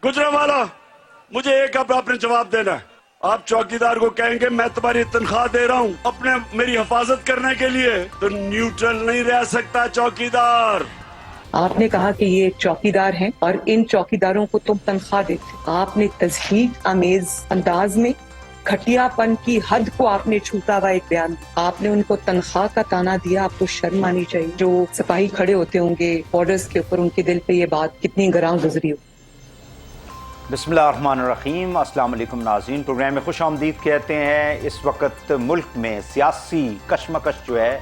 गुजरांवाला, मुझे एक अब आपने जवाब देना है। आप चौकीदार को कहेंगे मैं तुम्हारी तनख्वाह दे रहा हूँ अपने मेरी हिफाजत करने के लिए, तो न्यूट्रल नहीं रह सकता चौकीदार। आपने कहा कि ये चौकीदार हैं और इन चौकीदारों को तुम तनख्वाह देते। आपने तज़हीक आमेज अंदाज में घटियापन की हद को आपने छूता हुआ एक बयान दिया। आपने उनको तनख्वाह का ताना दिया। आपको शर्म आनी चाहिए। जो सिपाही खड़े होते होंगे बॉर्डर्स के ऊपर, उनके दिल पे ये बात कितनी गरां गुजरी हो। बिस्मिल्लाहिर्रहमानिर्रहीम, अस्सलाम वालेकुम नाज़रीन, प्रोग्राम में खुश आमदीद कहते हैं। इस वक्त मुल्क में सियासी कशमकश जो है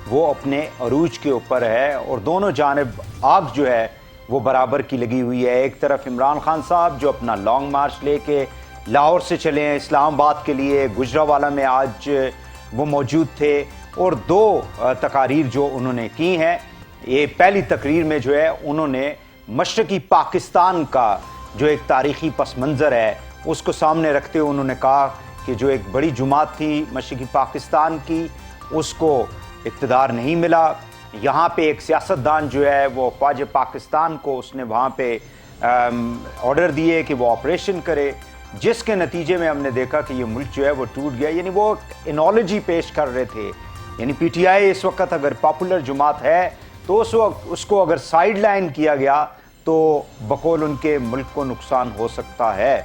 वो अपने अरूज के ऊपर है और दोनों जानिब आग जो है वो बराबर की लगी हुई है। एक तरफ इमरान खान साहब जो अपना लॉन्ग मार्च लेके लाहौर से चले हैं इस्लामाबाद के लिए, गुजरांवाला में आज वो मौजूद थे और दो तकारीर जो उन्होंने की हैं। ये पहली तकरीर में जो है उन्होंने मशरकी पाकिस्तान का जो एक तारीख़ी पस मंज़र है उसको सामने रखते हुए उन्होंने कहा कि जो एक बड़ी जुमात थी मशरकी पाकिस्तान की, उसको इक़्तिदार नहीं मिला। यहाँ पे एक सियासतदान जो है वो फ़ौज पाकिस्तान को उसने वहाँ पे ऑर्डर दिए कि वो ऑपरेशन करे, जिसके नतीजे में हमने देखा कि ये मुल्क जो है वो टूट गया। यानी वो एनोलॉजी पेश कर रहे थे, यानी पीटीआई इस वक्त अगर पॉपुलर जुमात है तो उस वक्त उसको अगर साइड लाइन किया गया तो बकौल उनके मुल्क को नुकसान हो सकता है।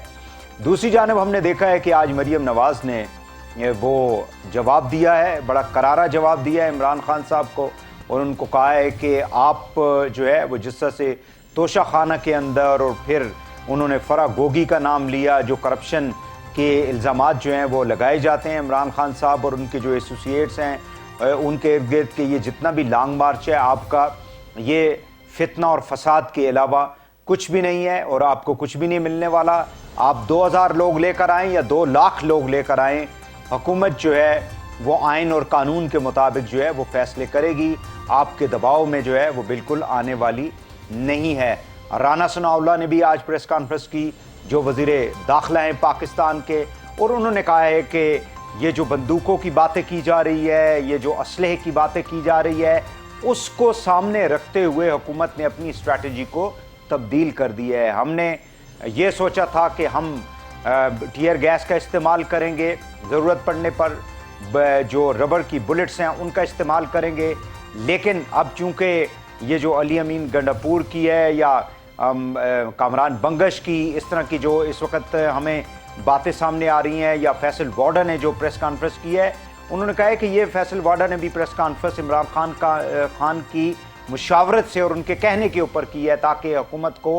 दूसरी जानिब हमने देखा है कि आज मरीम नवाज़ ने वो जवाब दिया है, बड़ा करारा जवाब दिया है इमरान खान साहब को, और उनको कहा है कि आप जो है वो जिस तरह से तोशा खाना के अंदर, और फिर उन्होंने फरा गोगी का नाम लिया, जो करप्शन के इल्ज़ामात जो हैं वो लगाए जाते हैं इमरान खान साहब और उनके जो एसोसिएट्स हैं उनके इर्द गिर्द के, ये जितना भी लॉन्ग मार्च है आपका, ये फितना और फसाद के अलावा कुछ भी नहीं है और आपको कुछ भी नहीं मिलने वाला। आप 2000 लोग लेकर आएँ या 2 लाख लोग लेकर आएँ, हुकूमत जो है वो आइन और कानून के मुताबिक जो है वो फैसले करेगी, आपके दबाव में जो है वो बिल्कुल आने वाली नहीं है। राना सनाउल्लाह ने भी आज प्रेस कॉन्फ्रेंस की, जो वज़ीर दाखिला हैं पाकिस्तान के, और उन्होंने कहा है कि ये जो बंदूकों की बातें की जा रही है, ये जो असलहे की बातें की जा रही है, उसको सामने रखते हुए हुकूमत ने अपनी स्ट्रैटेजी को तब्दील कर दी है। हमने ये सोचा था कि हम टीयर गैस का इस्तेमाल करेंगे, ज़रूरत पड़ने पर जो रबर की बुलेट्स हैं उनका इस्तेमाल करेंगे, लेकिन अब चूँकि ये जो अली अमीन गंडापुर की है या कामरान बंगश की, इस तरह की जो इस वक्त हमें बातें सामने आ रही हैं, या फैसल वार्डा ने जो प्रेस कॉन्फ्रेंस की है, उन्होंने कहा है कि ये फैसल वार्डा ने भी प्रेस कॉन्फ्रेंस इमरान खान की मुशावरत से और उनके कहने के ऊपर की है ताकि हुकूमत को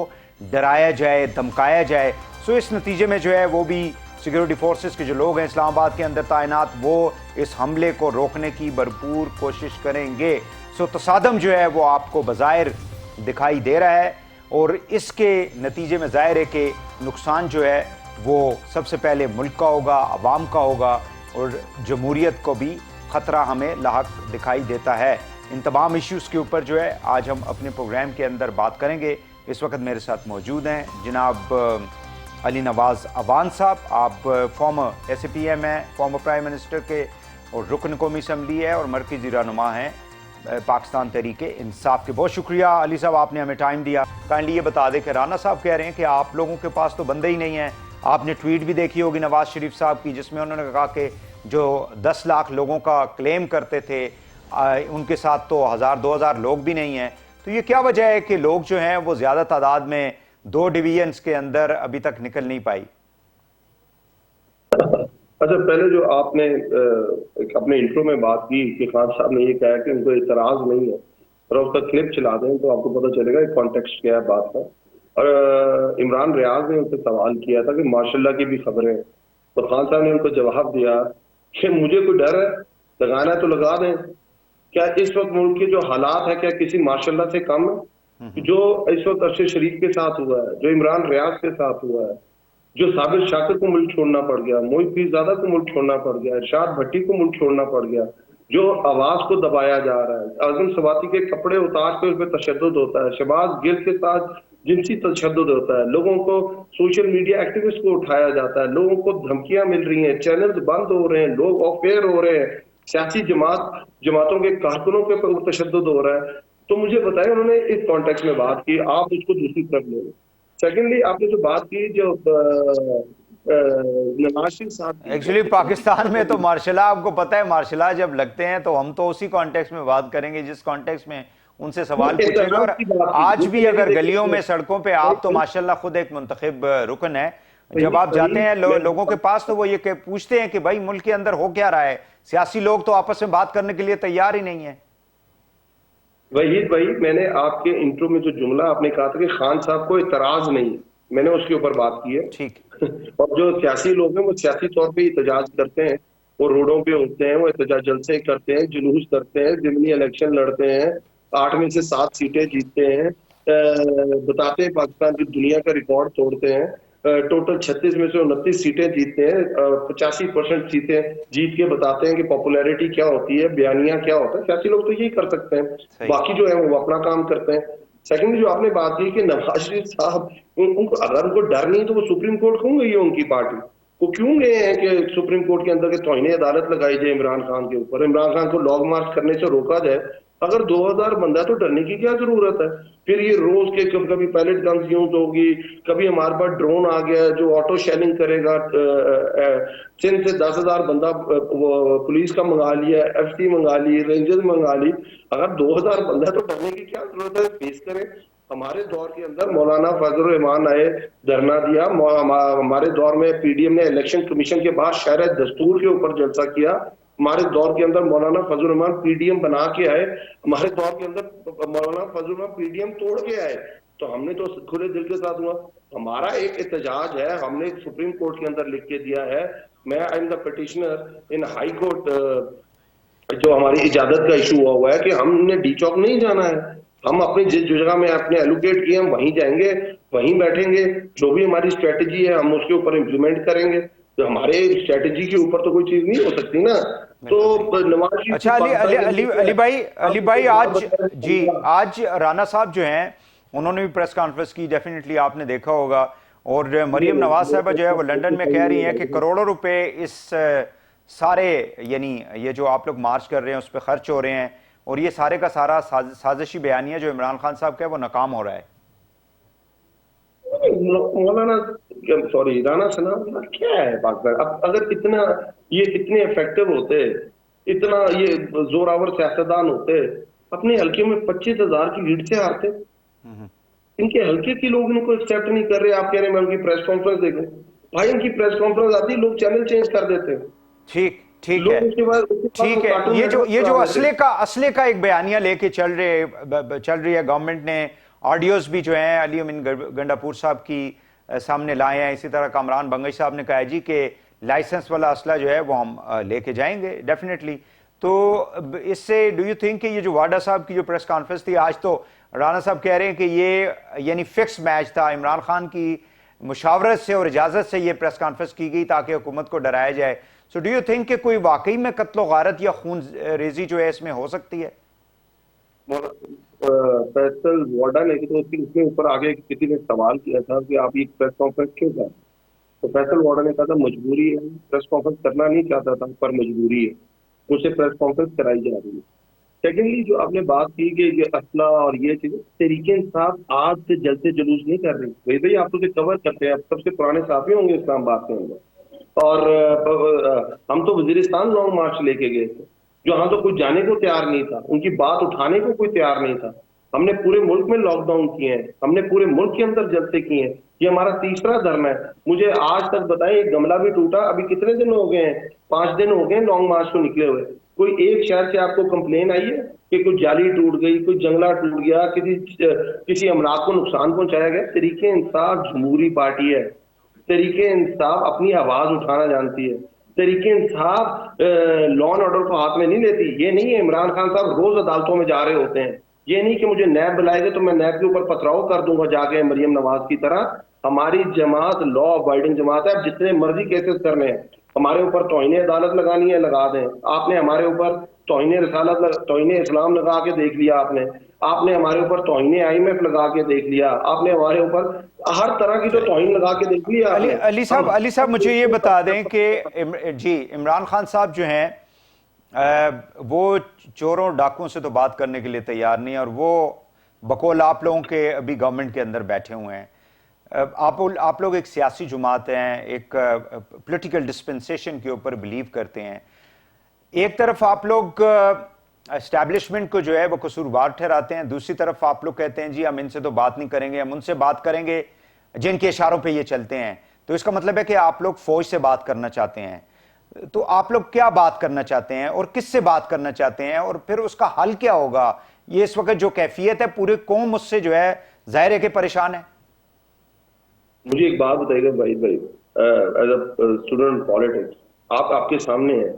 डराया जाए, धमकाया जाए। सो इस नतीजे में जो है वो भी सिक्योरिटी फोर्सेस के जो लोग हैं इस्लामाबाद के अंदर तैनात, वो इस हमले को रोकने की भरपूर कोशिश करेंगे। सो तसादम जो है वो आपको बज़ाहिर दिखाई दे रहा है और इसके नतीजे में ज़ाहिर है कि नुकसान जो है वो सबसे पहले मुल्क का होगा, अवाम का होगा, और जमहूरियत को भी ख़तरा हमें लाहक दिखाई देता है। इन तमाम इश्यूज़ के ऊपर जो है आज हम अपने प्रोग्राम के अंदर बात करेंगे। इस वक्त मेरे साथ मौजूद हैं जनाब अली नवाज़ अवान साहब, आप फॉर्मर SAPM हैं, फॉर्मर प्राइम मिनिस्टर के, और रुकन कौमी असम्बली है और मरकज़ी रहनुमा हैं पाकिस्तान तहरीक इंसाफ के। बहुत शुक्रिया अली साहब, आपने हमें टाइम दिया। काइंडली ये बता दें कि राना साहब कह रहे हैं कि आप लोगों के पास तो बंदे ही नहीं हैं। आपने ट्वीट भी देखी होगी नवाज शरीफ साहब की, जिसमें उन्होंने कहा कि जो 10 लाख लोगों का क्लेम करते थे उनके साथ तो 1000-2000 लोग भी नहीं हैं। तो ये क्या वजह है कि लोग जो हैं वो ज़्यादा तादाद में 2 डिवीजन्स के अंदर अभी तक निकल नहीं पाई? अच्छा, पहले जो आपने अपने इंट्रो में बात की कि खान साहब ने ये कहा कि उनको इतराज नहीं है, और उसका क्लिप चला दें तो आपको पता चलेगा कॉन्टेक्स्ट क्या है बात का। और इमरान रियाज ने उनसे सवाल किया था कि माशाल्लाह की भी खबरें, तो खान साहब ने उनको जवाब दिया कि मुझे कोई डर है, लगाना है तो लगा दें। क्या इस वक्त मुल्क के जो हालात है क्या किसी माशाल्लाह से कम है? जो इस वक्त अरशद शरीफ के साथ हुआ है, जो इमरान रियाज के साथ हुआ है, जो साबिर शाकिर को मुल्क छोड़ना पड़ गया, मोहित पीरजादा को मुल्क छोड़ना पड़ गया, इरशाद भट्टी को मुल्क छोड़ना पड़ गया, जो आवाज को दबाया जा रहा है, आजम सवाती के कपड़े उतार के उस पर तशद्दुद होता है, शहबाज गिल के साथ जिनसी तशद्दुद होता है, लोगों को सोशल मीडिया एक्टिविस्ट को उठाया जाता है, लोगों को धमकियां मिल रही हैं, चैनल्स बंद हो रहे हैं, लोग ऑफ एयर हो रहे हैं, सियासी जमातों के कारकुनों के ऊपर तशद्दुद हो रहा है। तो मुझे बताएं, उन्होंने इस कॉन्टेक्स्ट में बात की, आप उसको दूसरी तरफ ले लें। सेकेंडली आपने जो बात की जो नवाज शरीफ साहब की, एक्चुअली पाकिस्तान में तो मार्शल आपको पता है, मार्शल जब लगते हैं तो हम तो उसी कॉन्टेक्स्ट में बात करेंगे जिस कॉन्टेक्स्ट में उनसे सवाल पूछेंगे। और आज भी अगर गलियों में सड़कों पे आप तो माशाल्लाह खुद एक मुंतखब रुकन है, जब आप जाते हैं लोगों के पास तो वो ये पूछते हैं कि भाई मुल्क के अंदर हो क्या रहा है, सियासी लोग तो आपस में बात करने के लिए तैयार ही नहीं है। वही मैंने आपके इंट्रो में जो जुमला आपने कहा था कि खान साहब को इतराज नहीं, मैंने उसके ऊपर बात की है। ठीक। और जो सियासी लोग हैं वो सियासी तौर पे एहतजाज करते हैं, वो रोडों पे उठते हैं, वो एहतजाज जलसे करते हैं, जुलूस करते हैं, जिमनी इलेक्शन लड़ते हैं, 8 में से 7 सीटें जीतते हैं, बताते हैं पाकिस्तान की दुनिया का रिकॉर्ड तोड़ते हैं, टोटल 36 में से 29 सीटें जीतते हैं, 85% सीटें जीत के बताते हैं कि पॉपुलैरिटी क्या होती है, बयानिया क्या होता है। सियासी लोग तो यही कर सकते हैं, बाकी जो है वो अपना काम करते हैं। सेकंड जो आपने बात की कि नवाज शरीफ साहब उनको अगर उनको डर नहीं तो वो सुप्रीम कोर्ट क्यों गई है उनकी पार्टी, वो क्यों गए हैं कि सुप्रीम कोर्ट के अंदर के तौहीन अदालत लगाई जाए इमरान खान के ऊपर, इमरान खान को लॉन्ग मार्च करने से रोका जाए। अगर 2000 बंदा तो डरने की क्या जरूरत है। फिर ये रोज के कभी पैलेट गन्स यूज होगी, कभी हमारे पास ड्रोन आ गया जो ऑटो शेलिंग करेगा, सिंध से 10,000 बंदा पुलिस का मंगा लिया, एफसी मंगा ली, रेंजर्स मंगा ली। अगर 2000 बंदा तो डरने की क्या जरूरत है, पेश करें। हमारे दौर के अंदर मौलाना फजल रहमान आए, धरना दिया, हमारे दौर में पीडीएम ने इलेक्शन कमीशन के बाद शहर दस्तूर के ऊपर जलसा किया, हमारे दौर के अंदर मौलाना फजल रहमान पीडीएम बना के आए, हमारे दौर के अंदर मौलाना फजल रहमान पीडीएम तोड़ के आए, तो हमने तो खुले दिल के साथ हुआ। हमारा एक एहतजाज है, हमने सुप्रीम कोर्ट के अंदर लिख के दिया है, मैं I am the petitioner in high court, जो हमारी इजाजत का इशू हुआ है कि हमने डी चौक नहीं जाना है, हम अपनी जिस जगह में अपने एलोकेट किए हम वहीं जाएंगे, वहीं बैठेंगे, जो भी हमारी स्ट्रेटेजी है हम उसके ऊपर इम्प्लीमेंट करेंगे। तो हमारे स्ट्रेटेजी के ऊपर तो कोई चीज नहीं हो सकती ना। तो नवाज शरीफ, अच्छा अली भाई आज राना साहब जो हैं उन्होंने भी प्रेस कॉन्फ्रेंस की, डेफिनेटली आपने देखा होगा, और मरियम नवाज साहब जो है वो लंदन में कह रही हैं कि करोड़ों रुपए इस सारे यानी ये जो आप लोग मार्च कर रहे हैं उस पर खर्च हो रहे हैं, और ये सारे का सारा साजिशी बयानिया जो इमरान खान साहब का है वो नाकाम हो रहा है। मौलाना सॉरी राना सना क्या है पाकिस्तान। अब अगर इतना ये इतने इफेक्टिव होते, इतना ये जोरावर सियासतदान होते, अपने हल्के में 25,000 की लीड से हारते। इनके हल्के के लोग इनको एक्सेप्ट नहीं कर रहे। आप कह रहे हैं मैं उनकी प्रेस कॉन्फ्रेंस देखूं, भाई इनकी प्रेस कॉन्फ्रेंस आती लोग चैनल चेंज कर देते हैं। ठीक है, ये जो असले का एक बयानिया लेके चल रही है गवर्नमेंट ने, ऑडियोज भी जो हैं अली अमीन गंडापुर साहब की सामने लाए हैं, इसी तरह कामरान बंगश साहब ने कहा जी कि लाइसेंस वाला असला जो है वो हम लेके जाएंगे डेफिनेटली। तो इससे डू यू थिंक कि ये जो वाडा साहब की जो प्रेस कॉन्फ्रेंस थी, आज तो राना साहब कह रहे हैं कि ये यानी फिक्स मैच था, इमरान खान की मुशावरत से और इजाजत से ये प्रेस कॉन्फ्रेंस की गई ताकि हुकूमत को डराया जाए। सो डू यू थिंक कि कोई वाकई में कत्लो गारत या खून रेजी जो है इसमें हो सकती है? फैसल वाडा ने तो उसके ऊपर आगे किसी ने सवाल किया था कि आप ये प्रेस कॉन्फ्रेंस क्यों कर, तो फैसल वाडा ने कहा था मजबूरी है, प्रेस कॉन्फ्रेंस करना नहीं चाहता था पर मजबूरी है, उससे प्रेस कॉन्फ्रेंस कराई जा रही है। सेकेंडली जो आपने बात की कि ये असला और ये चीजें, तरीके इंसाफ आज से जलते जुलूस नहीं कर रही, भाई आप उसे कवर करते हैं, आप सबसे पुराने साथी होंगे इस्लामाबाद के अंदर, और हम तो वजीरिस्तान लॉन्ग मार्च लेके गए थे, जो हम तो कोई जाने को तैयार नहीं था, उनकी बात उठाने को कोई तैयार नहीं था। हमने पूरे मुल्क में लॉकडाउन किए हैं, हमने पूरे मुल्क के अंदर जलसे किए हैं, ये हमारा तीसरा धर्म है। मुझे आज तक बताएं, गमला भी टूटा, अभी कितने दिन हो गए हैं, 5 दिन हो गए लॉन्ग मार्च को निकले हुए, कोई एक शहर से आपको कंप्लेन आई है कि कोई जाली टूट गई, कोई जंगला टूट गया, किसी अमरात को नुकसान पहुंचाया गया? तरीके इंसाफ जमहूरी पार्टी है, तरीके इंसाफ अपनी आवाज उठाना जानती है, तरीके इंसाफ लॉ एंड ऑर्डर को हाथ में नहीं लेती। ये नहीं है इमरान खान साहब रोज अदालतों में जा रहे होते हैं, ये नहीं कि मुझे नैब बुलाएंगे तो मैं नैब के ऊपर पथराव कर दूंगा जाके मरियम नवाज की तरह। हमारी जमात लॉ अबाइडिंग जमात है, जितने मर्जी केसेस करने हैं, हमारे ऊपर तौहीन अदालत लगानी है लगा दें। आपने हमारे ऊपर तौहीन रिसालत, तौहीन इस्लाम लगा के देख लिया, आपने हमारे ऊपर तौहीन IMF लगा के देख लिया, आपने हमारे ऊपर हर तरह की तो तौहीन लगा के देख लिया। अली साहब मुझे ये बता दें कि जी इमरान खान साहब जो हैं वो चोरों डाकुओं से तो बात करने के लिए तैयार नहीं, और वो बकौल आप लोगों के अभी गवर्नमेंट के अंदर बैठे हुए हैं। आप लोग एक सियासी जुमात हैं, एक पॉलिटिकल डिस्पेंसेशन के ऊपर बिलीव करते हैं। एक तरफ आप लोग एस्टैब्लिशमेंट को जो है वो कसूरवार ठहराते हैं, दूसरी तरफ आप लोग कहते हैं जी हम इनसे तो बात नहीं करेंगे, हम उनसे बात करेंगे जिनके इशारों पे ये चलते हैं। तो इसका मतलब है कि आप लोग फौज से बात करना चाहते हैं। तो आप लोग क्या बात करना चाहते हैं और किससे बात करना चाहते हैं, और फिर उसका हल क्या होगा? ये इस वक्त जो कैफियत है, पूरी कौम उससे जो है जाहिर है कि परेशान है। मुझे एक बात बताइएगा भाई, एज अ स्टूडेंट पॉलिटिक्स, आपके सामने है,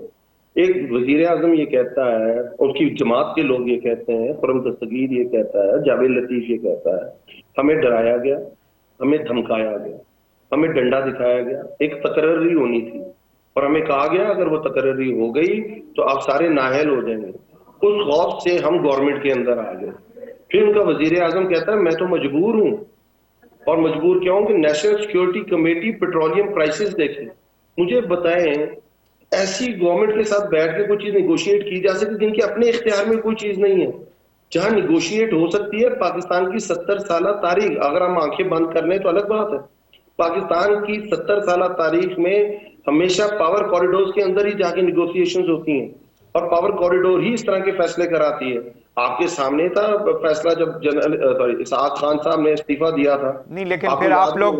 एक वजीर आजम ये कहता है, उसकी जमात के लोग ये कहते हैं, खुर्रम दस्तगीर ये कहता है, जावेद लतीफ ये कहता है, हमें डराया गया, हमें धमकाया गया, हमें डंडा दिखाया गया, एक तकर्री होनी थी और हमें कहा गया अगर वो तकर्री हो गई तो आप सारे नाहल हो जाएंगे। उस खौफ से हम गवर्नमेंट के अंदर आ गए। फिर उनका वजीर आजम कहता है मैं तो मजबूर हूं, और मजबूर क्या हूं कि national security committee petroleum prices देखे। मुझे बताएं, ऐसी गवर्नमेंट के साथ बैठ के कोई चीज निगोशिएट की जा सकती जिनके अपने इख्तियार में कोई चीज नहीं है? जहां निगोशिएट हो सकती है पाकिस्तान की 70 साल तारीख, अगर हम आंखें बंद कर लें तो अलग बात है। पाकिस्तान की 70 साल तारीख में हमेशा पावर कॉरिडोर के अंदर ही जाके निगोशिएशंस होती हैं, और पावर कॉरिडोर ही इस तरह के फैसले कराती है। आपके सामने था फैसला जब जनरल इसहाक खान साहब ने इस्तीफा दिया था। नहीं, लेकिन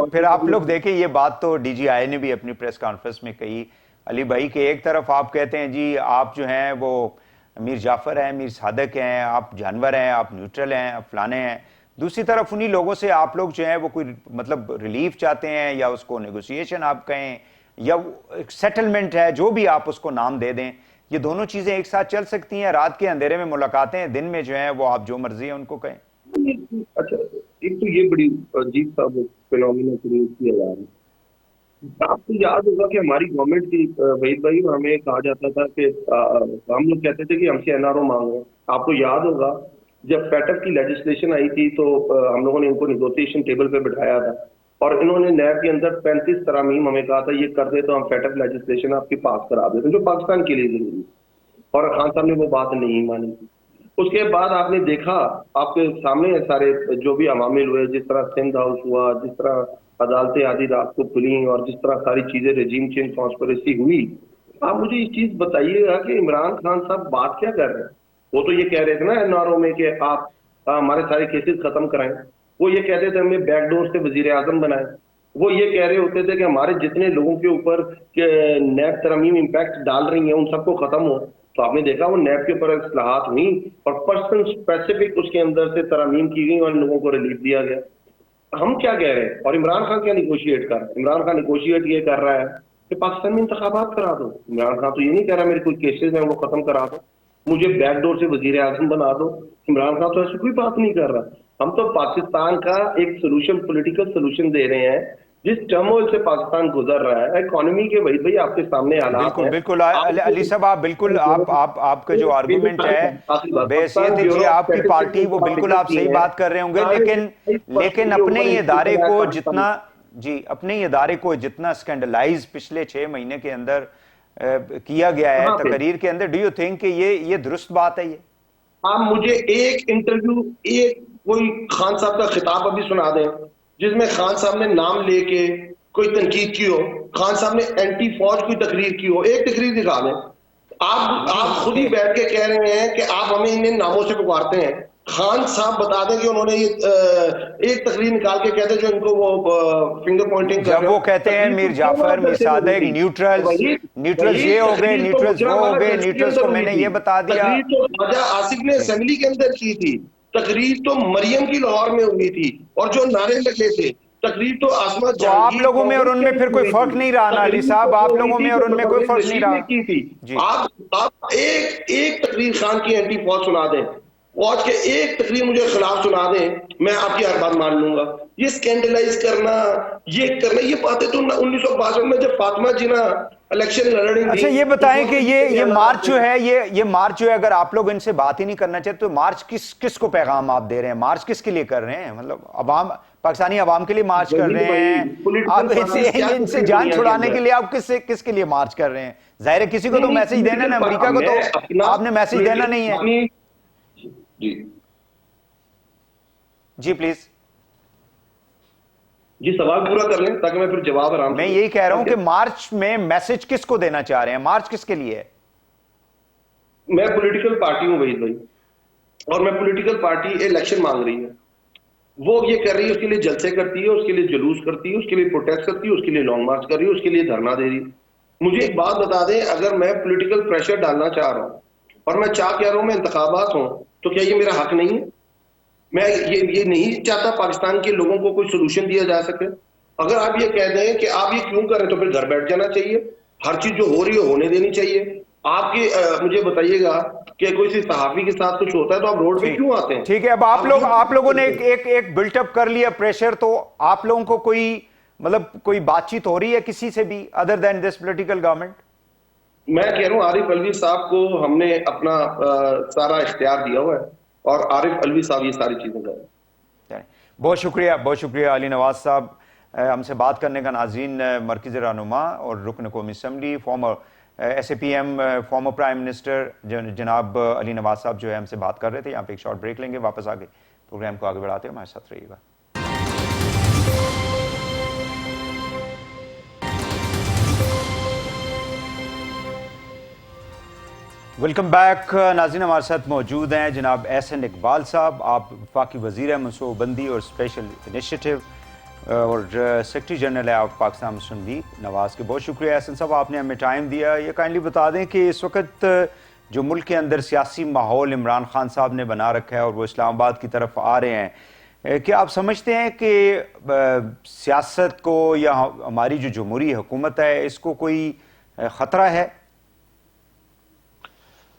फिर आप लोग देखें, ये बात तो डीजीआई ने भी अपनी प्रेस कॉन्फ्रेंस में कही अली भाई, के एक तरफ आप कहते हैं जी आप जो हैं वो मीर जाफर हैं, मीर सादक हैं, आप जानवर हैं, आप न्यूट्रल हैं, आप फलाने हैं। दूसरी तरफ उन्हीं लोगों से आप लोग जो हैं वो कोई मतलब रिलीफ चाहते हैं, या उसको नेगोशिएशन आप कहें, या सेटलमेंट है, जो भी आप उसको नाम दे दें। ये दोनों चीजें एक साथ चल सकती हैं? रात के अंधेरे में मुलाकातें, दिन में जो है वो आप जो मर्जी है उनको कहें। अच्छा, एक तो ये बड़ी अजीब सा फिनोमिना क्रिएट किया जा रहा है। आपको याद होगा कि हमारी गवर्नमेंट की वहीद भाई, हमें कहा जाता था कि हम लोग कहते थे कि हमसे एनआरओ मांगो। आपको याद होगा जब पैटअप की लेजिस्लेशन आई थी तो हम लोगों ने इनको नेगोशिएशन टेबल पे बिठाया था, और इन्होंने नैब के अंदर 35 तरामीम हमें कहा था ये कर दे तो हम पैटअप लेजिस्लेशन आपकी पास करा देते जो पाकिस्तान के लिए जरूरी, और खान साहब ने वो बात नहीं मानी थी। उसके बाद आपने देखा, आपके सामने सारे जो भी अवामिल हुए, जिस तरह सिंध हाउस हुआ, जिस तरह अदालतें आधी रात को खुली, और जिस तरह सारी चीजें रेजिम चेंज कॉन्स्पिरेसी हुई। आप मुझे ये चीज बताइएगा कि इमरान खान साहब बात क्या कर रहे हैं? वो तो ये कह रहे थे ना एनआरओ में कि आप हमारे सारे केसेस खत्म कराएं। वो ये कहते थे हमें बैकडोर से वजीर आजम बनाए। वो ये कह रहे होते थे कि हमारे जितने लोगों के ऊपर नैब तरमीम इम्पैक्ट डाल रही है उन सबको खत्म हो। तो आपने देखा वो नैब के ऊपर इस्लाहात हुई और पर्सन स्पेसिफिक उसके अंदर से तरमीम की गई और लोगों को रिलीफ दिया गया। हम क्या कह रहे हैं और इमरान खान क्या निगोशिएट कर रहे हैं? इमरान खान निगोशिएट ये कर रहा है कि पाकिस्तान में इंतखाबात करा दो। इमरान खान तो ये नहीं कह रहा मेरे कोई केसेस हैं वो खत्म करा दो, मुझे बैकडोर से वजीर आजम बना दो। इमरान खान तो ऐसी कोई बात नहीं कर रहा। हम तो पाकिस्तान का एक सोल्यूशन, पॉलिटिकल सोल्यूशन दे रहे हैं जिस टर्मोइल से पाकिस्तान गुजर रहा है। इकोनॉमी के वही भाई आपके सामने हालात हैं। बिल्कुल अली साहब, आप बिल्कुल आपका जो आर्गुमेंट है बेहसियत जी आपकी पार्टी, वो बिल्कुल आप सही बात कर रहे होंगे, लेकिन अपने ही इदारे को जितना अपने ही इदारे को जितना स्कैंडलाइज पिछले 6 महीने के अंदर किया गया है तकरीर के अंदर, डू यू थिंक कि ये दुरुस्त बात है? ये आप मुझे एक इंटरव्यू, एक कोई खान साहब का खिताब अभी सुना दें जिसमें खान साहब ने नाम लेके कोई तनकीद की हो, खान साहब ने एंटी फौज की तकरीर की हो, एक तकरीर दिखा दें। आप खुद ही बैठ के कह रहे हैं कि आप हमें इन नामों से पुकारते हैं। खान साहब बता दें कि उन्होंने ये एक तकरीर निकाल के कहते हैं जो इनको वो फिंगर पॉइंटिंग जब वो कहते हैं मीर जाफर, मीर सादिक, न्यूट्रल्स ये हो गए, न्यूट्रल्स वो हो गए, न्यूट्रल्स को मैंने ये बता दिया। तकरीर तो ख्वाजा आसिफ ने असेंबली के अंदर की थी, तकरीर तो मरियम की लाहौर में हुई थी, और जो नारे लगे थे तकरीर तो आसमा तो आप लोगों में और उनमें फिर कोई फर्क नहीं रहा ना अली साहब? आप लोगों में और उनमें कोई फर्क नहीं रहा की थी। आप एक तकरीर खान की एंटी फौज सुना दें, फौज के एक तकरीर मुझे खिलाफ सुना दें, मैं आपकी हर बात मान लूंगा। ये स्कैंडलाइज करना, ये बातें तो 1962 में जब फातिमा जिना इलेक्शन लड़ रही थी। अच्छा, ये बताएं कि ये मार्च जो है, ये मार्च जो है, अगर आप लोग इनसे बात ही नहीं करना चाहते तो मार्च किस को पैगाम आप दे रहे हैं? मार्च किसके लिए कर रहे हैं? मतलब अवाम, पाकिस्तानी अवाम के लिए मार्च कर रहे हैं? आप इनसे जान छुड़ाने के लिए आप किसके लिए मार्च कर रहे हैं? जाहिर है किसी को तो मैसेज देना है ना, अमेरिका को तो आपने मैसेज देना नहीं है। जी प्लीज। جی سوال پورا کر لیں تاکہ میں پھر جواب آرام سے میں یہی کہہ رہا ہوں کہ مارچ میں میسج کس کو دینا چاہ رہے ہیں, مارچ کس کے لیے ہے؟ میں پولیٹیکل پارٹی ہوں وحید بھائی, اور میں پولیٹیکل پارٹی الیکشن مانگ رہی ہے, وہ یہ کر رہی ہے, اس کے لیے جلسے کرتی ہے, اس کے لیے جلوس کرتی ہے, اس کے لیے پروٹیسٹ کرتی ہے, اس کے لیے لانگ مارچ کر رہی ہے, اس کے لیے دھرنا دے رہی ہے. مجھے ایک بات بتا دیں, اگر میں پولیٹیکل پریشر ڈالنا چاہ رہا ہوں اور میں چاہ کہہ رہا ہوں میں انتخابات ہوں, تو کیا یہ میرا حق نہیں ہے؟ میں یہ نہیں چاہتا پاکستان کے لوگوں کو کوئی سولوشن دیا جا سکے. اگر آپ یہ کہہ دیں کہ آپ یہ کیوں کر رہے ہیں تو پھر گھر بیٹھ جانا چاہیے, ہر چیز جو ہو رہی ہے ہونے دینی چاہیے. آپ کے مجھے بتائیے گا کہ کوئی سی صحافی کے ساتھ کچھ ہوتا ہے تو آپ روڈ پہ کیوں آتے ہیں؟ ٹھیک ہے, اب آپ لوگوں نے ایک بلٹ اپ کر لیا پریشر, تو آپ لوگوں کو کوئی مطلب کوئی بات چیت ہو رہی ہے کسی سے بھی other then this political government? میں کہہ رہا ہوں عارف علوی صاحب کو ہم نے اپنا سارا اختیار دیا ہوا ہے, اور عارف علوی صاحب یہ ساری چیزیں کر رہے ہیں. بہت شکریہ علی نواز صاحب ہم سے بات کرنے کا. ناظرین, مرکزی رہنما اور رکن قومی assembly former S A P M former prime minister جناب علی نواز صاحب جو ہے ہم سے بات کر رہے تھے. یہاں پہ ایک شارٹ بریک لیں گے, واپس آگے پروگرام کو آگے بڑھاتے ہیں, ہمارے ساتھ رہیے گا. Welcome back. ناظرین, ہمارے ساتھ موجود ہیں جناب احسن اقبال صاحب, آپ وفاقی وزیر منصوبہ بندی اور اسپیشل انیشیٹو اور سیکرٹری جنرل ہے آپ پاکستان مسلم لیگ نواز کے. بہت شکریہ احسن صاحب, آپ نے ہمیں ٹائم دیا. یہ کائنڈلی بتا دیں کہ اس وقت جو ملک کے اندر سیاسی ماحول عمران خان صاحب نے بنا رکھا ہے اور وہ اسلام آباد کی طرف آ رہے ہیں, کیا آپ سمجھتے ہیں کہ سیاست کو یا ہماری جو جمہوری حکومت ہے اس کو کوئی خطرہ ہے؟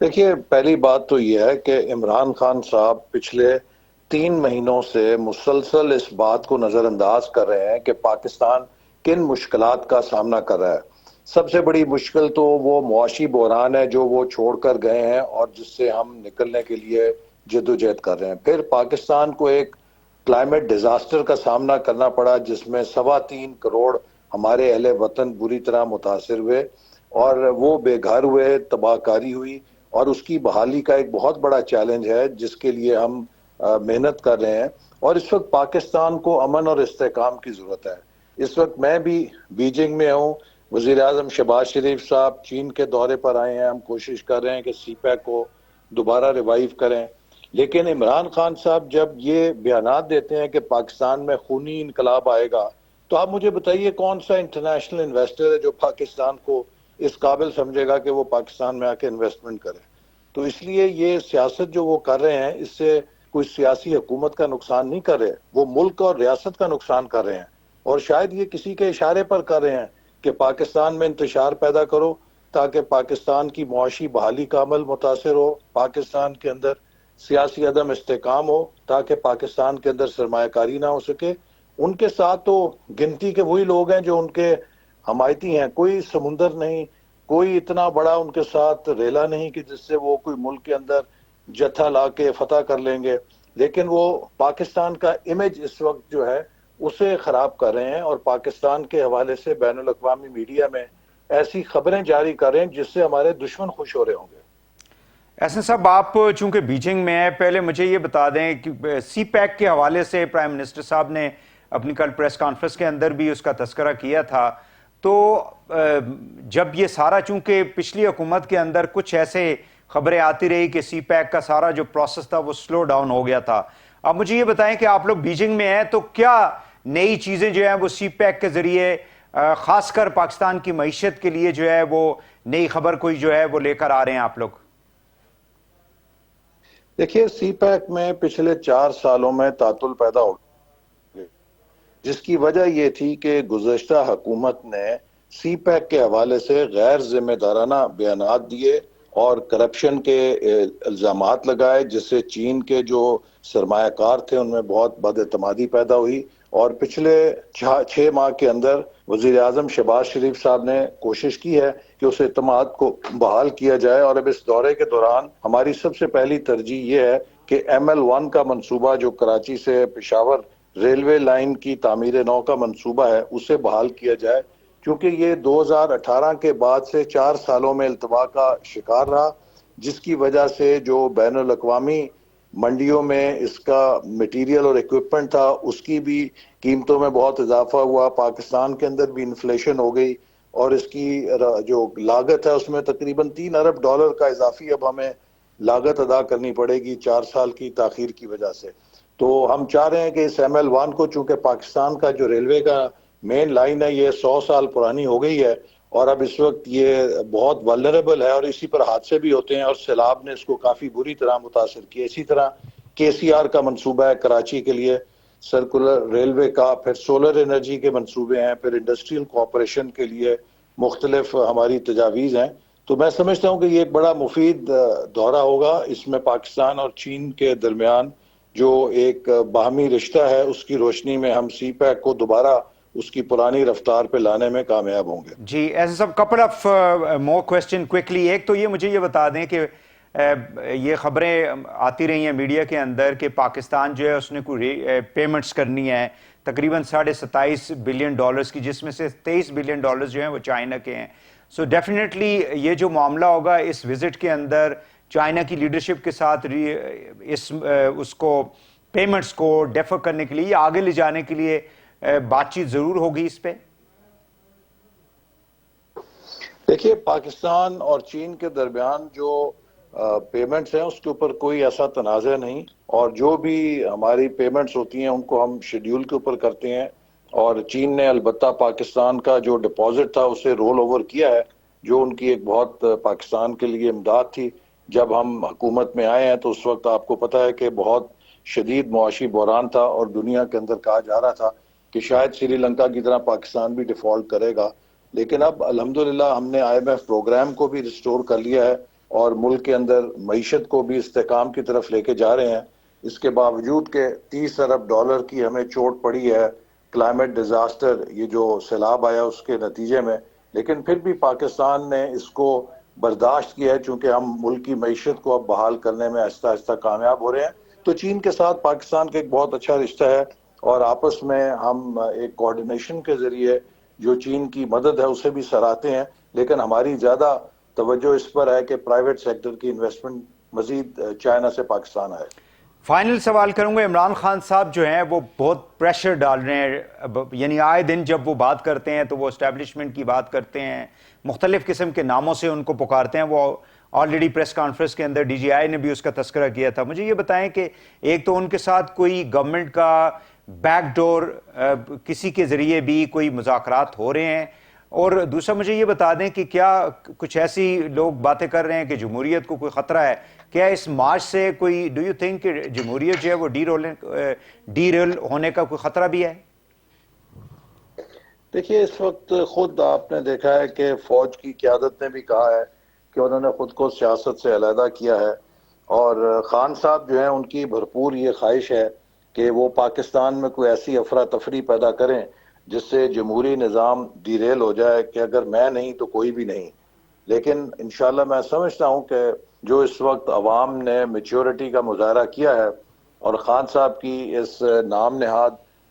دیکھیے, پہلی بات تو یہ ہے کہ عمران خان صاحب پچھلے 3 مہینوں سے مسلسل اس بات کو نظر انداز کر رہے ہیں کہ پاکستان کن مشکلات کا سامنا کر رہا ہے. سب سے بڑی مشکل تو وہ معاشی بحران ہے جو وہ چھوڑ کر گئے ہیں اور جس سے ہم نکلنے کے لیے جدوجہد کر رہے ہیں. پھر پاکستان کو ایک کلائمیٹ ڈیزاسٹر کا سامنا کرنا پڑا جس میں 3.25 کروڑ ہمارے اہل وطن بری طرح متاثر ہوئے اور وہ بے گھر ہوئے, تباہ کاری ہوئی, اور اس کی بحالی کا ایک بہت بڑا چیلنج ہے جس کے لیے ہم محنت کر رہے ہیں. اور اس وقت پاکستان کو امن اور استحکام کی ضرورت ہے. اس وقت میں بھی بیجنگ میں ہوں, وزیر اعظم شہباز شریف صاحب چین کے دورے پر آئے ہیں, ہم کوشش کر رہے ہیں کہ سی پیک کو دوبارہ ریوائیو کریں. لیکن عمران خان صاحب جب یہ بیانات دیتے ہیں کہ پاکستان میں خونی انقلاب آئے گا, تو آپ مجھے بتائیے کون سا انٹرنیشنل انویسٹر ہے جو پاکستان کو اس قابل سمجھے گا کہ وہ پاکستان میں آ کے انویسٹمنٹ کرے؟ تو اس لیے یہ سیاست جو وہ کر رہے ہیں اس سے کوئی سیاسی حکومت کا نقصان نہیں کر رہے, وہ ملک اور ریاست کا نقصان کر رہے ہیں. اور شاید یہ کسی کے اشارے پر کر رہے ہیں کہ پاکستان میں انتشار پیدا کرو تاکہ پاکستان کی معاشی بحالی کا عمل متاثر ہو, پاکستان کے اندر سیاسی عدم استحکام ہو تاکہ پاکستان کے اندر سرمایہ کاری نہ ہو سکے. ان کے ساتھ تو گنتی کے وہی لوگ ہیں جو ان کے حمایتی ہیں, کوئی سمندر نہیں, کوئی اتنا بڑا ان کے ساتھ ریلا نہیں کہ جس سے وہ کوئی ملک کے اندر جتھا لا کے فتح کر لیں گے. لیکن وہ پاکستان کا امیج اس وقت جو ہے اسے خراب کر رہے ہیں اور پاکستان کے حوالے سے بین الاقوامی میڈیا میں ایسی خبریں جاری کر رہے ہیں جس سے ہمارے دشمن خوش ہو رہے ہوں گے. احسن صاحب, آپ چونکہ بیجنگ میں ہیں, پہلے مجھے یہ بتا دیں کہ سی پیک کے حوالے سے پرائم منسٹر صاحب نے اپنی کل پریس کانفرنس کے اندر بھی اس کا تذکرہ کیا تھا. تو جب یہ سارا, چونکہ پچھلی حکومت کے اندر کچھ ایسے خبریں آتی رہی کہ سی پیک کا سارا جو پروسیس تھا وہ سلو ڈاؤن ہو گیا تھا. اب مجھے یہ بتائیں کہ آپ لوگ بیجنگ میں ہیں تو کیا نئی چیزیں جو ہیں وہ سی پیک کے ذریعے خاص کر پاکستان کی معیشت کے لیے جو ہے وہ نئی خبر کوئی جو ہے وہ لے کر آ رہے ہیں آپ لوگ؟ دیکھیے, سی پیک میں پچھلے 4 سالوں میں تعطل پیدا ہو گیا جس کی وجہ یہ تھی کہ گزشتہ حکومت نے سی پیک کے حوالے سے غیر ذمہ دارانہ بیانات دیے اور کرپشن کے الزامات لگائے جس سے چین کے جو سرمایہ کار تھے ان میں بہت بد اعتمادی پیدا ہوئی. اور پچھلے 6 ماہ کے اندر وزیر اعظم شہباز شریف صاحب نے کوشش کی ہے کہ اس اعتماد کو بحال کیا جائے. اور اب اس دورے کے دوران ہماری سب سے پہلی ترجیح یہ ہے کہ ML1 کا منصوبہ جو کراچی سے پشاور ریلوے لائن کی تعمیر نو کا منصوبہ ہے اسے بحال کیا جائے, کیونکہ یہ 2018 کے بعد سے 4 سالوں میں التوا کا شکار رہا, جس کی وجہ سے جو بین الاقوامی منڈیوں میں اس کا مٹیریل اور ایکوپمنٹ تھا اس کی بھی قیمتوں میں بہت اضافہ ہوا، پاکستان کے اندر بھی انفلیشن ہو گئی اور اس کی جو لاگت ہے اس میں تقریباً $3 ارب کا اضافی اب ہمیں لاگت ادا کرنی پڑے گی 4 سال کی تاخیر کی وجہ سے۔ تو ہم چاہ رہے ہیں کہ اس ML1 کو، چونکہ پاکستان کا جو ریلوے کا مین لائن ہے یہ 100 سال پرانی ہو گئی ہے اور اب اس وقت یہ بہت ولنریبل ہے اور اسی پر حادثے بھی ہوتے ہیں اور سیلاب نے اس کو کافی بری طرح متاثر کیا۔ اسی طرح KCR کا منصوبہ ہے کراچی کے لیے، سرکولر ریلوے کا، پھر سولر انرجی کے منصوبے ہیں، پھر انڈسٹریل کوآپریشن کے لیے مختلف ہماری تجاویز ہیں۔ تو میں سمجھتا ہوں کہ یہ ایک بڑا مفید دورہ ہوگا، اس میں پاکستان اور چین کے درمیان جو ایک باہمی رشتہ ہے اس کی روشنی میں ہم CPEC کو دوبارہ اس کی پرانی رفتار پہ لانے میں کامیاب ہوں گے۔ جی ایز سب couple of more question quickly, ایک تو یہ مجھے یہ بتا دیں کہ یہ خبریں آتی رہی ہیں میڈیا کے اندر کہ پاکستان جو ہے اس نے کوئی پیمنٹس کرنی ہے تقریباً $27 بلین کی، جس میں سے $23 بلین جو ہیں وہ چائنا کے ہیں۔ سو ڈیفینیٹلی یہ جو معاملہ ہوگا اس وزٹ کے اندر چائنا کی لیڈرشپ کے ساتھ اس کو پیمنٹس کو ڈیفر کرنے کے لیے یا آگے لے جانے کے لیے بات چیت ضرور ہوگی اس پہ۔ دیکھیے پاکستان اور چین کے درمیان جو پیمنٹس ہیں اس کے اوپر کوئی ایسا تنازع نہیں، اور جو بھی ہماری پیمنٹس ہوتی ہیں ان کو ہم شیڈیول کے اوپر کرتے ہیں، اور چین نے البتہ پاکستان کا جو ڈپازٹ تھا اسے رول اوور کیا ہے، جو ان کی ایک بہت پاکستان کے لیے امداد تھی۔ جب ہم حکومت میں آئے ہیں تو اس وقت آپ کو پتہ ہے کہ بہت شدید معاشی بحران تھا اور دنیا کے اندر کہا جا رہا تھا کہ شاید سری لنکا کی طرح پاکستان بھی ڈیفالٹ کرے گا، لیکن اب الحمدللہ ہم نے IMF پروگرام کو بھی ریسٹور کر لیا ہے اور ملک کے اندر معیشت کو بھی استحکام کی طرف لے کے جا رہے ہیں۔ اس کے باوجود کہ $30 ارب کی ہمیں چوٹ پڑی ہے کلائمیٹ ڈیزاسٹر، یہ جو سیلاب آیا اس کے نتیجے میں، لیکن پھر بھی پاکستان نے اس کو برداشت کیا ہے چونکہ ہم ملک کی معیشت کو اب بحال کرنے میں آہستہ آہستہ کامیاب ہو رہے ہیں۔ تو چین کے ساتھ پاکستان کا ایک بہت اچھا رشتہ ہے اور آپس میں ہم ایک کوارڈینیشن کے ذریعے جو چین کی مدد ہے اسے بھی سراہتے ہیں، لیکن ہماری زیادہ توجہ اس پر ہے کہ پرائیویٹ سیکٹر کی انویسٹمنٹ مزید چائنا سے پاکستان آئے۔ فائنل سوال کروں گا، عمران خان صاحب جو ہیں وہ بہت پریشر ڈال رہے ہیں، یعنی آئے دن جب وہ بات کرتے ہیں تو وہ اسٹیبلشمنٹ کی بات کرتے ہیں، مختلف قسم کے ناموں سے ان کو پکارتے ہیں۔ وہ آلریڈی پریس کانفرنس کے اندر DGI نے بھی اس کا تذکرہ کیا تھا۔ مجھے یہ بتائیں کہ ایک تو ان کے ساتھ کوئی گورنمنٹ کا بیک ڈور کسی کے ذریعے بھی کوئی مذاکرات ہو رہے ہیں، اور دوسرا مجھے یہ بتا دیں کہ کیا کچھ ایسی لوگ باتیں کر رہے ہیں کہ جمہوریت کو کوئی خطرہ ہے؟ کیا اس مارچ سے کوئی ڈو یو تھنک کہ جمہوریت جو ہے وہ ڈی رول ہونے کا کوئی خطرہ بھی ہے؟ دیکھیے اس وقت خود آپ نے دیکھا ہے کہ فوج کی قیادت نے بھی کہا ہے کہ انہوں نے خود کو سیاست سے علیحدہ کیا ہے، اور خان صاحب جو ہیں ان کی بھرپور یہ خواہش ہے کہ وہ پاکستان میں کوئی ایسی افراتفری پیدا کریں جس سے جمہوری نظام ڈیریل ہو جائے کہ اگر میں نہیں تو کوئی بھی نہیں۔ لیکن انشاءاللہ میں سمجھتا ہوں کہ جو اس وقت عوام نے میچورٹی کا مظاہرہ کیا ہے اور خان صاحب کی اس نام نہاد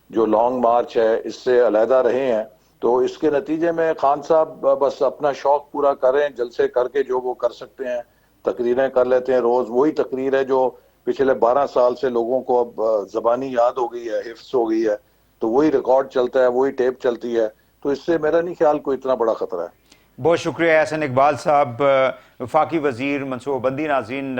جو لانگ مارچ ہے اس سے علیحدہ رہے ہیں، تو اس کے نتیجے میں خان صاحب بس اپنا شوق پورا کر رہے ہیں، جلسے کر کے جو وہ کر سکتے ہیں، تقریریں کر لیتے ہیں روز، وہی تقریر ہے جو پچھلے 12 سال سے لوگوں کو اب زبانی یاد ہو گئی ہے، حفظ ہو گئی ہے، تو وہی ریکارڈ چلتا ہے، وہی ٹیپ چلتی ہے، تو اس سے میرا نہیں خیال کوئی اتنا بڑا خطرہ ہے۔ بہت شکریہ احسن اقبال صاحب، وفاقی وزیر منصوبہ بندی۔ ناظرین،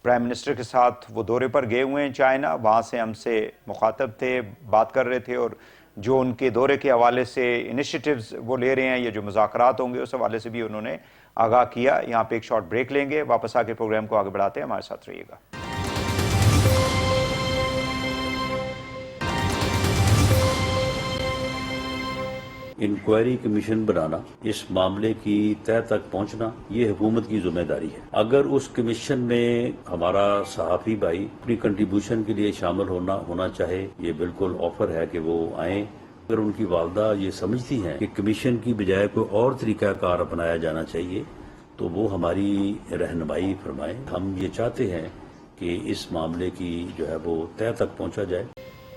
پرائم منسٹر کے ساتھ وہ دورے پر گئے ہوئے ہیں چائنا، وہاں سے ہم سے مخاطب تھے، بات کر رہے تھے، اور جو ان کے دورے کے حوالے سے انیشیٹیوز وہ لے رہے ہیں یا جو مذاکرات ہوں گے اس حوالے سے بھی انہوں نے آگاہ کیا۔ یہاں پہ ایک شارٹ بریک لیں گے، واپس آ کے پروگرام کو آگے بڑھاتے ہیں، ہمارے ساتھ رہیے گا۔ انکوائری کمیشن بنانا، اس معاملے کی تہہ تک پہنچنا، یہ حکومت کی ذمہ داری ہے۔ اگر اس کمیشن میں ہمارا صحافی بھائی اپنی کنٹریبیوشن کے لیے شامل ہونا چاہے، یہ بالکل آفر ہے کہ وہ آئیں۔ اگر ان کی والدہ یہ سمجھتی ہیں کہ کمیشن کی بجائے کوئی اور طریقہ کار اپنایا جانا چاہیے تو وہ ہماری رہنمائی فرمائیں۔ ہم یہ چاہتے ہیں کہ اس معاملے کی جو ہے وہ تہہ تک پہنچا جائے۔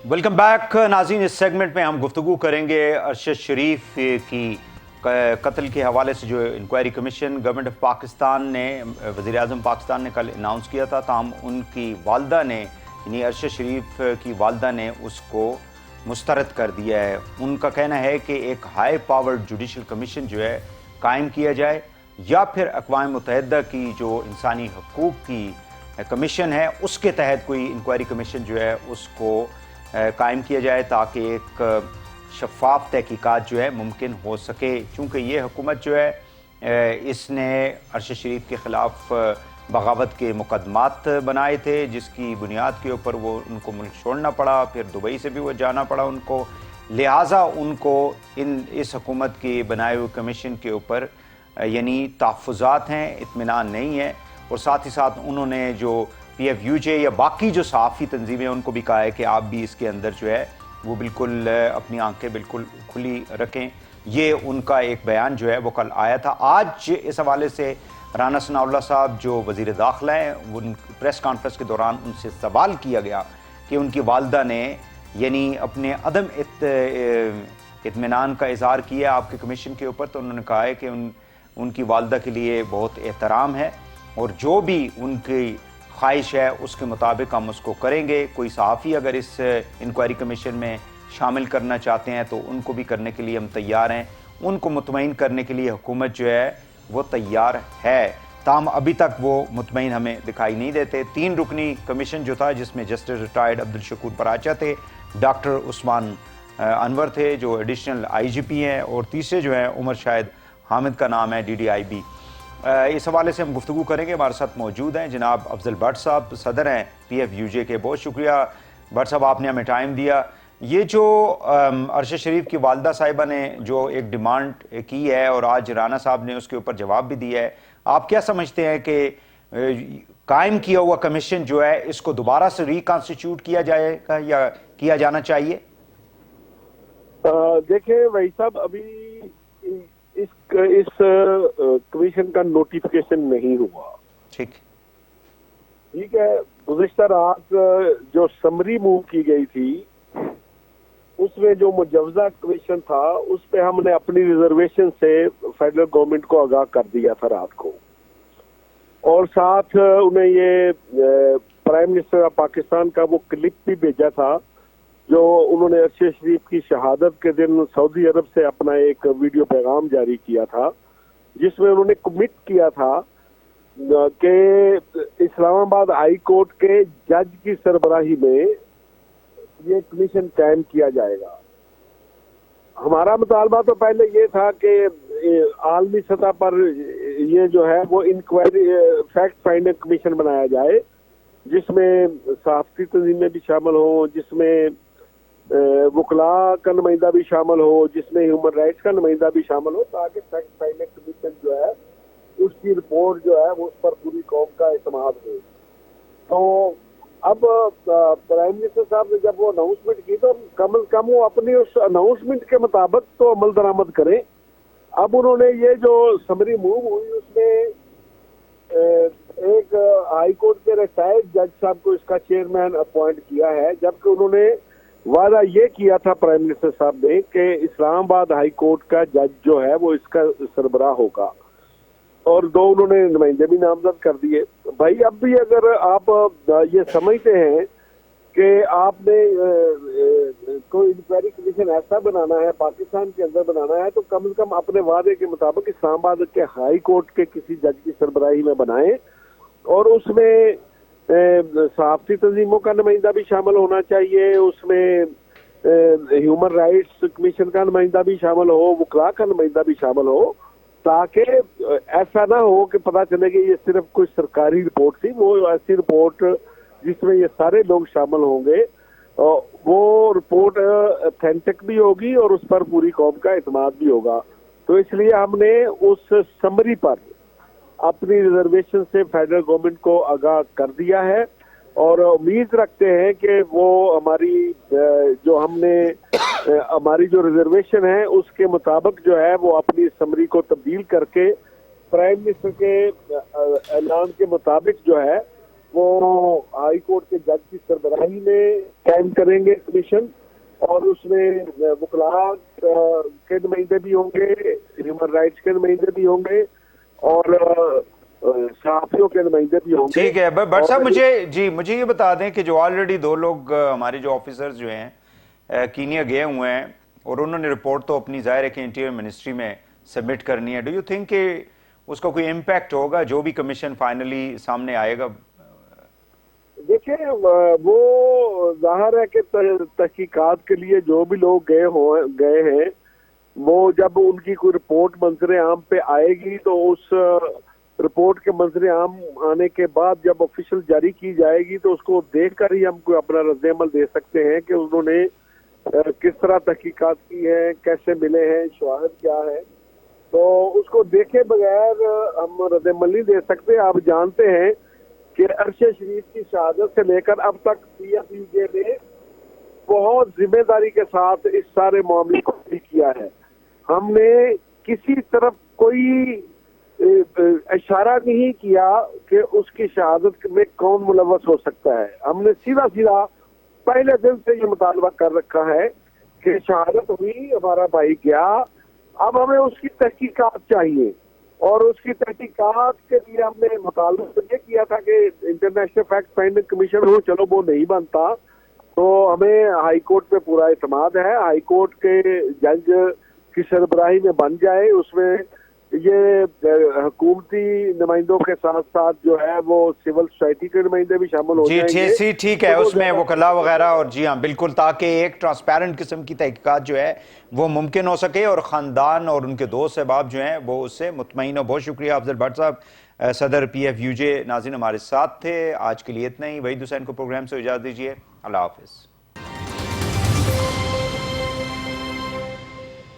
ویلکم بیک ناظرین، اس سیگمنٹ میں ہم گفتگو کریں گے ارشد شریف کی قتل کے حوالے سے جو inquiry commission government of Pakistan نے وزیر اعظم پاکستان نے کل اناؤنس کیا تھا، تاہم ان کی والدہ نے یعنی ارشد شریف کی والدہ نے اس کو مسترد کر دیا ہے۔ ان کا کہنا ہے کہ ایک ہائی پاورڈ جوڈیشل کمیشن جو ہے قائم کیا جائے، یا پھر اقوام متحدہ کی جو انسانی حقوق کی کمیشن ہے اس کے تحت کوئی انکوائری کمیشن جو ہے اس کو قائم کیا جائے، تاکہ ایک شفاف تحقیقات جو ہے ممکن ہو سکے۔ چونکہ یہ حکومت جو ہے اس نے ارشد شریف کے خلاف بغاوت کے مقدمات بنائے تھے، جس کی بنیاد کے اوپر وہ ان کو ملک چھوڑنا پڑا، پھر دبئی سے بھی وہ جانا پڑا ان کو، لہٰذا ان کو اس حکومت کے بنائے ہوئے کمیشن کے اوپر یعنی تحفظات ہیں، اطمینان نہیں ہے۔ اور ساتھ ہی ساتھ انہوں نے جو پی ایف یو جے یا باقی جو صحافی تنظیمیں ان کو بھی کہا ہے کہ آپ بھی اس کے اندر جو ہے وہ بالکل اپنی آنکھیں بالکل کھلی رکھیں۔ یہ ان کا ایک بیان جو ہے وہ کل آیا تھا۔ آج اس حوالے سے رانا ثناء اللہ صاحب جو وزیر داخلہ ہیں، وہ پریس کانفرنس کے دوران ان سے سوال کیا گیا کہ ان کی والدہ نے یعنی اپنے عدم اطمینان کا اظہار کیا آپ کے کمیشن کے اوپر، تو انہوں نے کہا ہے کہ ان کی والدہ کے لیے بہت احترام ہے اور جو بھی ان کی خواہش ہے اس کے مطابق ہم اس کو کریں گے۔ کوئی صحافی اگر اس انکوائری کمیشن میں شامل کرنا چاہتے ہیں تو ان کو بھی کرنے کے لیے ہم تیار ہیں، ان کو مطمئن کرنے کے لیے حکومت جو ہے وہ تیار ہے، تاہم ابھی تک وہ مطمئن ہمیں دکھائی نہیں دیتے۔ 3 رکنی کمیشن جو تھا، جس میں جسٹس ریٹائرڈ عبدالشکور پراچا تھے، ڈاکٹر عثمان انور تھے جو ایڈیشنل آئی جی پی ہیں، اور تیسرے جو ہیں عمر شاہد حامد کا نام ہے DDIB۔ اس حوالے سے ہم گفتگو کریں گے۔ ہمارے ساتھ موجود ہیں جناب افضل بٹ صاحب، صدر ہیں PFUJ کے۔ بہت شکریہ بٹ صاحب، آپ نے ہمیں ٹائم دیا۔ یہ جو ارشد شریف کی والدہ صاحبہ نے جو ایک ڈیمانڈ کی ہے اور آج رانا صاحب نے اس کے اوپر جواب بھی دیا ہے، آپ کیا سمجھتے ہیں کہ قائم کیا ہوا کمیشن جو ہے اس کو دوبارہ سے ریکانسٹیٹیوٹ کیا جائے گا یا کیا جانا چاہیے؟ دیکھیں بھائی صاحب، ابھی اس کمیشن کا نوٹیفیکیشن نہیں ہوا۔ ٹھیک ہے، گزشتہ رات جو سمری موو کی گئی تھی اس میں جو مجوزہ کمیشن تھا اس پہ ہم نے اپنی ریزرویشن سے فیڈرل گورنمنٹ کو آگاہ کر دیا تھا رات کو، اور ساتھ انہیں یہ پرائم منسٹر آف پاکستان کا وہ کلپ بھی بھیجا تھا جو انہوں نے ارشد شریف کی شہادت کے دن سعودی عرب سے اپنا ایک ویڈیو پیغام جاری کیا تھا، جس میں انہوں نے کمٹ کیا تھا کہ اسلام آباد ہائی کورٹ کے جج کی سربراہی میں یہ کمیشن قائم کیا جائے گا۔ ہمارا مطالبہ تو پہلے یہ تھا کہ عالمی سطح پر یہ جو ہے وہ انکوائری فیکٹ فائنڈنگ کمیشن بنایا جائے، جس میں صحافتی تنظیمیں بھی شامل ہوں، جس میں وکلاء کا نمائندہ بھی شامل ہو، جس میں ہیومن رائٹس کا نمائندہ بھی شامل ہو، تاکہ فیکٹ فائنڈنگ کمیشن جو ہے اس کی رپورٹ جو ہے وہ اس پر پوری قوم کا اعتماد ہو۔ تو اب پرائم منسٹر صاحب نے جب وہ اناؤنسمنٹ کی تو کم از کم وہ اپنی اس اناؤنسمنٹ کے مطابق تو عمل درآمد کریں۔ اب انہوں نے یہ جو سمری موو ہوئی اس میں ایک ہائی کورٹ کے ریٹائرڈ جج صاحب کو اس کا چیئرمین اپوائنٹ کیا ہے، جبکہ انہوں نے وعدہ یہ کیا تھا پرائم منسٹر صاحب نے کہ اسلام آباد ہائی کورٹ کا جج جو ہے وہ اس کا سربراہ ہوگا، اور 2 انہوں نے نمائندے بھی نامزد کر دیے۔ بھائی اب بھی اگر آپ یہ سمجھتے ہیں کہ آپ نے کوئی انکوائری کمیشن ایسا بنانا ہے، پاکستان کے اندر بنانا ہے، تو کم از کم اپنے وعدے کے مطابق اسلام آباد کے ہائی کورٹ کے کسی جج کی سربراہی میں بنائیں، اور اس میں صحافتی تنظیموں کا نمائندہ بھی شامل ہونا چاہیے، اس میں ہیومن رائٹس کمیشن کا نمائندہ بھی شامل ہو، وکلاء کا نمائندہ بھی شامل ہو، تاکہ ایسا نہ ہو کہ پتہ چلے کہ یہ صرف کوئی سرکاری رپورٹ تھی۔ وہ ایسی رپورٹ جس میں یہ سارے لوگ شامل ہوں گے، وہ رپورٹ اتھینٹک بھی ہوگی اور اس پر پوری قوم کا اعتماد بھی ہوگا۔ تو اس لیے ہم نے اس سمری پر اپنی ریزرویشن سے فیڈرل گورنمنٹ کو آگاہ کر دیا ہے، اور امید رکھتے ہیں کہ وہ ہماری جو ریزرویشن ہے اس کے مطابق جو ہے وہ اپنی سمری کو تبدیل کر کے پرائم منسٹر کے اعلان کے مطابق جو ہے وہ ہائی کورٹ کے جج کی سربراہی میں قائم کریں گے کمیشن، اور اس میں وکلاء کے نمائندے بھی ہوں گے, ہیومن رائٹس کے نمائندے بھی ہوں گے, اور صحافیوں کے نمائندے بھی ہوں گے. ٹھیک ہے بٹ صاحب مجھے یہ بتا دیں کہ جو آلریڈی 2 لوگ ہمارے جو آفیسرز جو ہیں کینیا گئے ہوئے ہیں اور انہوں نے رپورٹ تو اپنی ظاہر ہے کہ انٹیریئر منسٹری میں سبمٹ کرنی ہے, ڈو یو تھنک کہ اس کا کوئی امپیکٹ ہوگا جو بھی کمیشن فائنلی سامنے آئے گا؟ دیکھیں وہ ظاہر ہے کہ تحقیقات کے لیے جو بھی لوگ گئے ہیں, وہ جب ان کی کوئی رپورٹ منظر عام پہ آئے گی تو اس رپورٹ کے منظر عام آنے کے بعد جب آفیشیل جاری کی جائے گی تو اس کو دیکھ کر ہی ہم کوئی اپنا رد عمل دے سکتے ہیں کہ انہوں نے کس طرح تحقیقات کی ہے, کیسے ملے ہیں, شواہد کیا ہے. تو اس کو دیکھے بغیر ہم رد عمل نہیں دے سکتے. آپ جانتے ہیں کہ عرشد شریف کی شہادت سے لے کر اب تک PFUJ نے بہت ذمہ داری کے ساتھ اس سارے معاملے کو کیا ہے. ہم نے کسی طرف کوئی اشارہ نہیں کیا کہ اس کی شہادت میں کون ملوث ہو سکتا ہے. ہم نے سیدھا پہلے دن سے یہ مطالبہ کر رکھا ہے کہ شہادت ہوئی, ہمارا بھائی گیا, اب ہمیں اس کی تحقیقات چاہیے. اور اس کی تحقیقات کے لیے ہم نے مطالبہ یہ کیا تھا کہ انٹرنیشنل فیکٹ فائنڈنگ کمیشن ہو, چلو وہ نہیں بنتا تو ہمیں ہائی کورٹ پہ پورا اعتماد ہے. ہائی کورٹ کے جج کی سربراہی میں بن جائے, اس میں یہ حکومتی نمائندوں کے ساتھ ساتھ جو ہے وہ سول سوسائٹی کے نمائندے بھی شامل ہو جائیں گے. جی ٹھیک ہے, اس میں وکلاء وغیرہ, اور جی ہاں بالکل, تاکہ ایک ٹرانسپیرنٹ قسم کی تحقیقات جو ہے وہ ممکن ہو سکے اور خاندان اور ان کے دوست احباب جو ہیں وہ اس سے مطمئن ہو. بہت شکریہ افضل بٹ صاحب, صدر PFUJ. ناظرین ہمارے ساتھ تھے, آج کے لیے اتنا ہی. وحید حسین کو پروگرام سے اجازت دیجیے. اللہ حافظ.